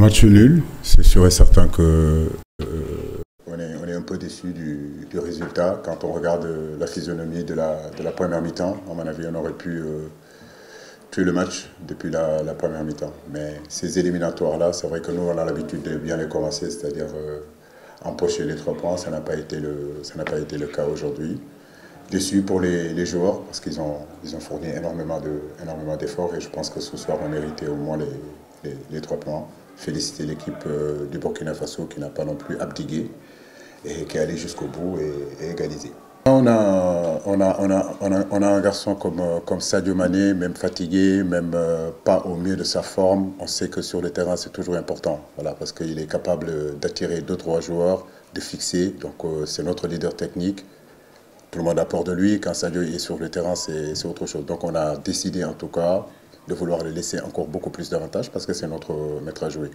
match nul, c'est sûr et certain que on est un peu déçu du résultat. Quand on regarde la physionomie de la première mi-temps, à mon avis, on aurait pu tuer le match depuis la première mi-temps. Mais ces éliminatoires-là, c'est vrai que nous, on a l'habitude de bien les commencer, c'est-à-dire empocher les 3 points. Ça n'a pas été le cas aujourd'hui. Déçu pour les joueurs parce qu'ils ont fourni énormément d'efforts et je pense que ce soir, on méritait au moins les 3 points. Féliciter l'équipe du Burkina Faso qui n'a pas non plus abdigué et qui est allée jusqu'au bout et égalisé. On a un garçon comme Sadio Mané, même fatigué, même pas au mieux de sa forme. On sait que sur le terrain, c'est toujours important, voilà, parce qu'il est capable d'attirer 2-3 joueurs, de fixer. Donc c'est notre leader technique. Tout le monde a peur de lui. Quand Sadio est sur le terrain, c'est autre chose. Donc on a décidé en tout cas de vouloir le laisser encore beaucoup plus d'avantages parce que c'est notre maître à jouer.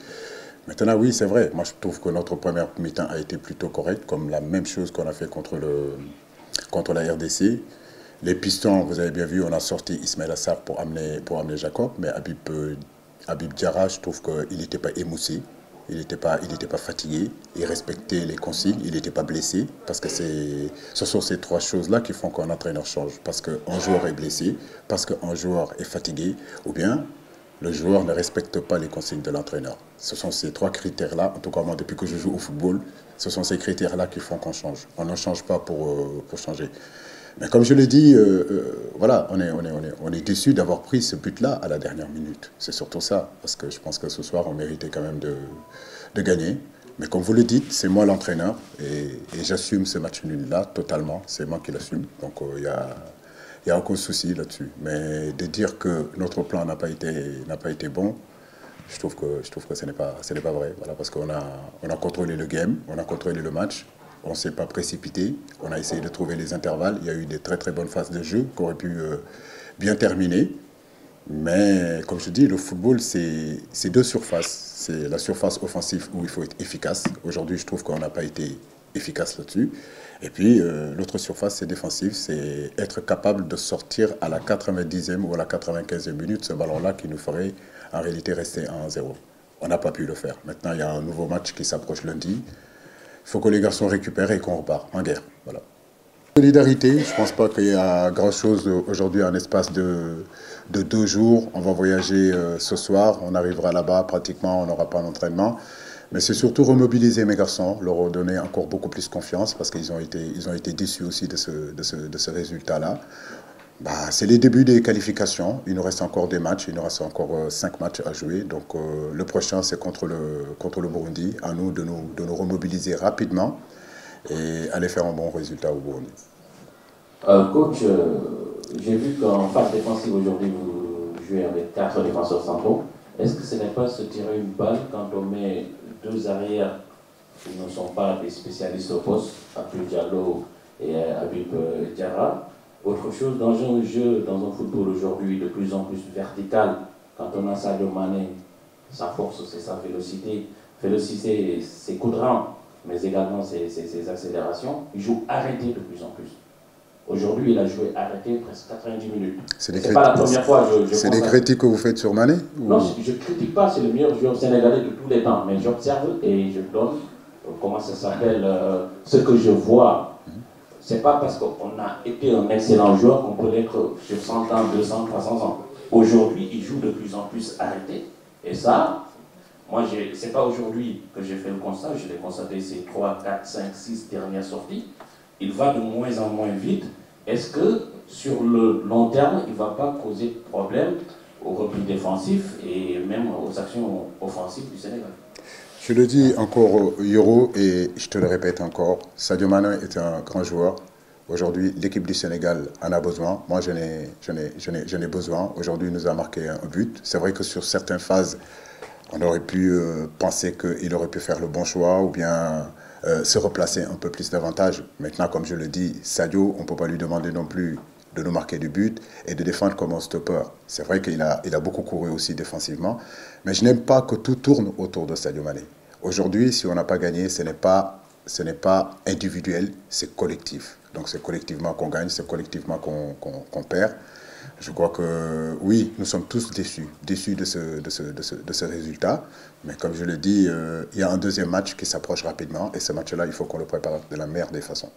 Maintenant, oui, c'est vrai. Moi, je trouve que notre première mi-temps a été plutôt correcte, comme la même chose qu'on a fait contre la RDC. Les pistons, vous avez bien vu, on a sorti Ismaël Assar pour amener Jacob, mais Habib Diarra, je trouve qu'il n'était pas émoussé. Il n'était pas fatigué, il respectait les consignes, il n'était pas blessé, parce que ce sont ces 3 choses-là qui font qu'un entraîneur change. Parce qu'un joueur est blessé, parce qu'un joueur est fatigué, ou bien le joueur ne respecte pas les consignes de l'entraîneur. Ce sont ces 3 critères-là, en tout cas moi depuis que je joue au football, ce sont ces critères-là qui font qu'on change. On ne change pas pour changer. Mais comme je l'ai dit, voilà, on est déçu d'avoir pris ce but-là à la dernière minute. C'est surtout ça, parce que je pense que ce soir, on méritait quand même de gagner. Mais comme vous le dites, c'est moi l'entraîneur et j'assume ce match nul-là totalement. C'est moi qui l'assume. Donc il y a aucun souci là-dessus. Mais de dire que notre plan n'a pas été bon, je trouve que ce n'est pas vrai. Voilà, parce qu'on a contrôlé le game, on a contrôlé le match. On ne s'est pas précipité, on a essayé de trouver les intervalles. Il y a eu des très très bonnes phases de jeu qui auraient pu bien terminer. Mais comme je dis, le football, c'est 2 surfaces. C'est la surface offensive où il faut être efficace. Aujourd'hui, je trouve qu'on n'a pas été efficace là-dessus. Et puis, l'autre surface, c'est défensive. C'est être capable de sortir à la 90e ou à la 95e minute ce ballon-là qui nous ferait en réalité rester à 1-0. On n'a pas pu le faire. Maintenant, il y a un nouveau match qui s'approche lundi. Il faut que les garçons récupèrent et qu'on repart en guerre. Voilà. Solidarité, je ne pense pas qu'il y a grand-chose aujourd'hui en espace de 2 jours. On va voyager ce soir, on arrivera là-bas, pratiquement, on n'aura pas d'entraînement. Mais c'est surtout remobiliser mes garçons, leur redonner encore beaucoup plus confiance parce qu'ils ont été déçus aussi de ce résultat-là. C'est les débuts des qualifications. Il nous reste encore des matchs. Il nous reste encore 5 matchs à jouer. Donc le prochain, c'est contre le Burundi. À nous de nous remobiliser rapidement et aller faire un bon résultat au Burundi. Coach, j'ai vu qu'en phase défensive aujourd'hui, vous jouez avec 4 défenseurs centraux. Est-ce que ce n'est pas se tirer une balle quand on met 2 arrières qui ne sont pas des spécialistes au poste, Abdou Diallo et Habib Diarra? Autre chose, dans un jeu, dans un football aujourd'hui de plus en plus vertical, quand on a Sadio Mané, sa force c'est sa vélocité, ses coups de rein, mais également ses accélérations, il joue arrêté de plus en plus. Aujourd'hui, il a joué arrêté presque 90 minutes. C'est pas la première fois. C'est des critiques que vous faites sur Mané Non, je ne critique pas, c'est le meilleur joueur sénégalais de tous les temps, mais j'observe et je donne, comment ça s'appelle, ce que je vois. C'est pas parce qu'on a été un excellent joueur qu'on peut l'être sur 100 ans, 200, 300 ans. Aujourd'hui, il joue de plus en plus arrêté. Et ça, moi, c'est pas aujourd'hui que j'ai fait le constat, je l'ai constaté ces 3, 4, 5, 6 dernières sorties. Il va de moins en moins vite. Est-ce que, sur le long terme, il ne va pas causer de problème au repli défensif et même aux actions offensives du Sénégal? Je le dis encore, Yoro, et je te le répète encore, Sadio Mané est un grand joueur. Aujourd'hui, l'équipe du Sénégal en a besoin. Moi, j'en ai besoin. Aujourd'hui, il nous a marqué un but. C'est vrai que sur certaines phases, on aurait pu penser qu'il aurait pu faire le bon choix ou bien se replacer un peu plus davantage. Maintenant, comme je le dis, Sadio, on ne peut pas lui demander non plus de nous marquer du but et de défendre comme un stopper. C'est vrai qu'il a beaucoup couru aussi défensivement, mais je n'aime pas que tout tourne autour de Sadio Mané. Aujourd'hui, si on n'a pas gagné, ce n'est pas individuel, c'est collectif. Donc c'est collectivement qu'on gagne, c'est collectivement qu'on perd. Je crois que oui, nous sommes tous déçus de ce résultat. Mais comme je le dis, il y a un deuxième match qui s'approche rapidement et ce match-là, il faut qu'on le prépare de la meilleure des façons.